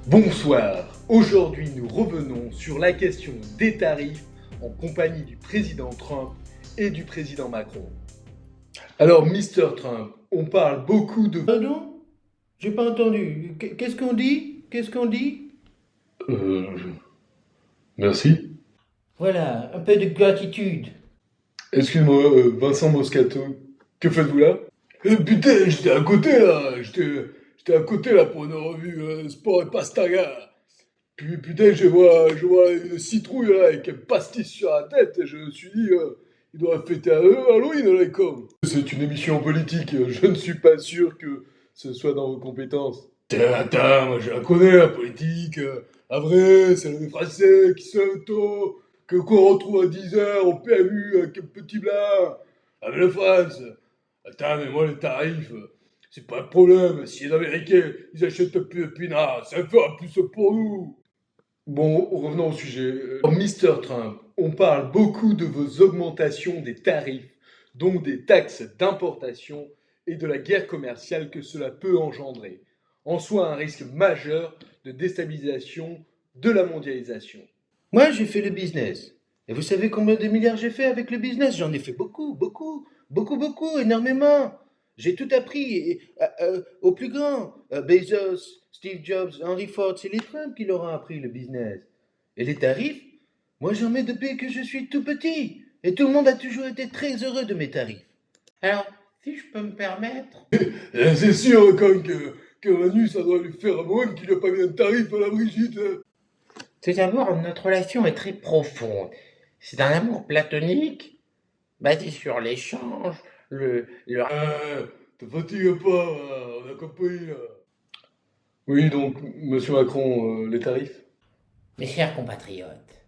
Bonsoir, aujourd'hui nous revenons sur la question des tarifs en compagnie du président Trump et du président Macron. Alors Mr. Trump, on parle beaucoup de... Pardon? J'ai pas entendu. Qu'est-ce qu'on dit? Qu'est-ce qu'on dit? Euh... Merci. Voilà, un peu de gratitude. Excuse-moi, Vincent Moscato, que faites-vous là? Putain, j'étais à côté là, j'étais à côté là pour une revue Sport et Pastaga. Puis putain, je vois une citrouille là avec un pastis sur la tête et je me suis dit, il doit fêter Halloween là, les cons. C'est une émission politique, je ne suis pas sûr que ce soit dans vos compétences. Attends, moi je la connais la politique. À vrai, c'est les Français qui se tôt, qu'on retrouve à 10 heures au PMU avec un petit blanc. Avec la France. Attends, mais moi les tarifs, c'est pas le problème. Si les Américains, ils achètent plus de pinard, ça fera plus pour nous. Bon, revenons au sujet. Mr. Trump, on parle beaucoup de vos augmentations des tarifs, donc des taxes d'importation et de la guerre commerciale que cela peut engendrer. En soi, un risque majeur de déstabilisation de la mondialisation. Moi, j'ai fait le business. Et vous savez combien de milliards j'ai fait avec le business? J'en ai fait beaucoup, beaucoup, beaucoup, beaucoup, énormément. J'ai tout appris aux plus grands. Bezos, Steve Jobs, Henry Ford, c'est les Trump qui leur ont appris le business. Et les tarifs? Moi, j'en mets depuis que je suis tout petit. Et tout le monde a toujours été très heureux de mes tarifs. Alors, si je peux me permettre. C'est sûr, que Manu, ça doit lui faire moins qu'il n'a pas mis un tarif à la Brigitte. Tout d'abord, notre relation est très profonde. C'est un amour platonique, basé sur l'échange, le... Te fatigue pas, on a compris là. Oui, donc, monsieur Macron, les tarifs? Mes chers compatriotes,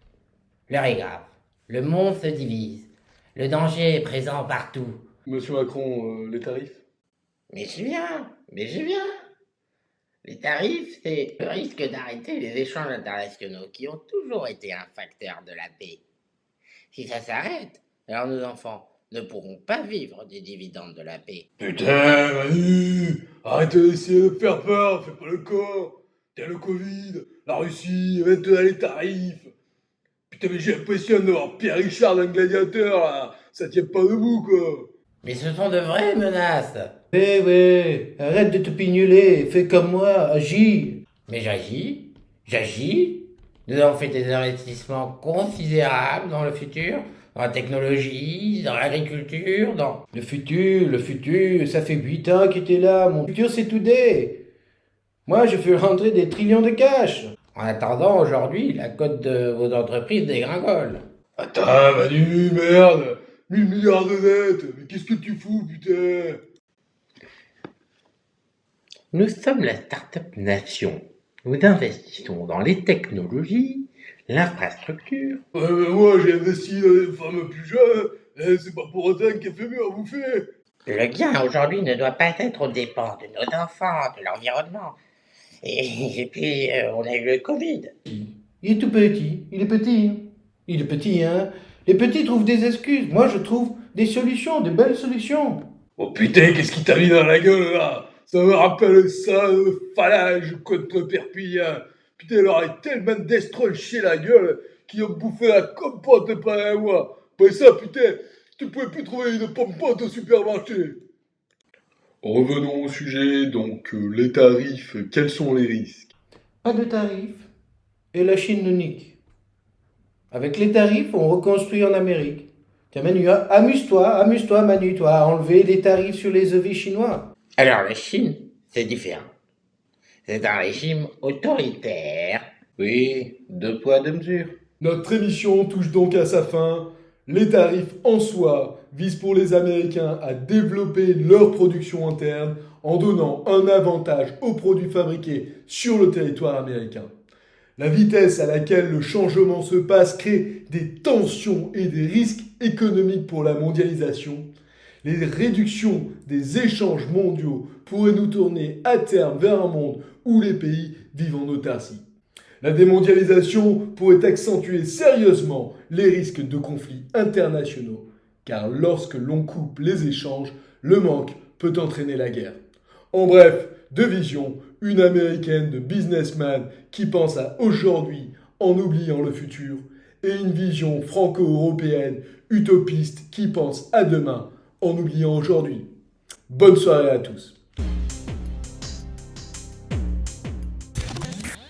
l'heure est grave. Le monde se divise. Le danger est présent partout. Monsieur Macron, les tarifs? Mais j'y viens. Les tarifs, c'est le risque d'arrêter les échanges internationaux qui ont toujours été un facteur de la paix. Si ça s'arrête, alors nos enfants ne pourront pas vivre des dividendes de la paix. Putain, Manu, arrête d'essayer de faire peur, fais pas le corps. T'as le Covid, la Russie, maintenant les tarifs. Putain, mais j'ai l'impression d'avoir Pierre Richard dans le gladiateur, là. Ça tient pas debout, quoi. Mais ce sont de vraies menaces. Ouais, arrête de te pignoler, fais comme moi, agis. Mais j'agis. Nous avons fait des investissements considérables dans le futur, dans la technologie, dans l'agriculture, dans... Le futur, ça fait 8 ans qu'il était là, mon futur c'est today. Moi, je fais rentrer des trillions de cash. En attendant, aujourd'hui, la cote de vos entreprises dégringole. Attends, Manu, merde. 1000 milliards de dettes, mais qu'est-ce que tu fous, putain? Nous sommes la start-up nation. Nous investissons dans les technologies, l'infrastructure. Ouais, mais moi, j'ai investi dans des femmes plus jeunes, et c'est pas pour autant qu'elle fait mieux à bouffer. Le gain aujourd'hui ne doit pas être aux dépens de nos enfants, de l'environnement. Et puis, on a eu le Covid. Il est tout petit, il est petit. Il est petit, hein. Les petits trouvent des excuses. Moi, je trouve des solutions, de belles solutions. Oh putain, qu'est-ce qui t'a mis dans la gueule, là? Ça me rappelle ça, Phalange contre Perpignan. Putain, elle aurait tellement d'estronché la gueule qu'ils ont bouffé la compote pendant un mois. Pour ça, putain, tu pouvais plus trouver une pompote au supermarché. Revenons au sujet, donc les tarifs, quels sont les risques? Pas de tarifs. Et la Chine nous nique. Avec les tarifs, on reconstruit en Amérique. Tiens, Manu, hein, amuse-toi, Manu, toi, à enlever les tarifs sur les EV chinois. Alors, la Chine, c'est différent. C'est un régime autoritaire. Oui, deux poids, deux mesures. Notre émission touche donc à sa fin. Les tarifs en soi visent pour les Américains à développer leur production interne en donnant un avantage aux produits fabriqués sur le territoire américain. La vitesse à laquelle le changement se passe crée des tensions et des risques économiques pour la mondialisation. Les réductions des échanges mondiaux pourraient nous tourner à terme vers un monde où les pays vivent en autarcie. La démondialisation pourrait accentuer sérieusement les risques de conflits internationaux, car lorsque l'on coupe les échanges, le manque peut entraîner la guerre. En bref, deux visions, une américaine de businessman qui pense à aujourd'hui en oubliant le futur, et une vision franco-européenne utopiste qui pense à demain en oubliant aujourd'hui. Bonne soirée à tous.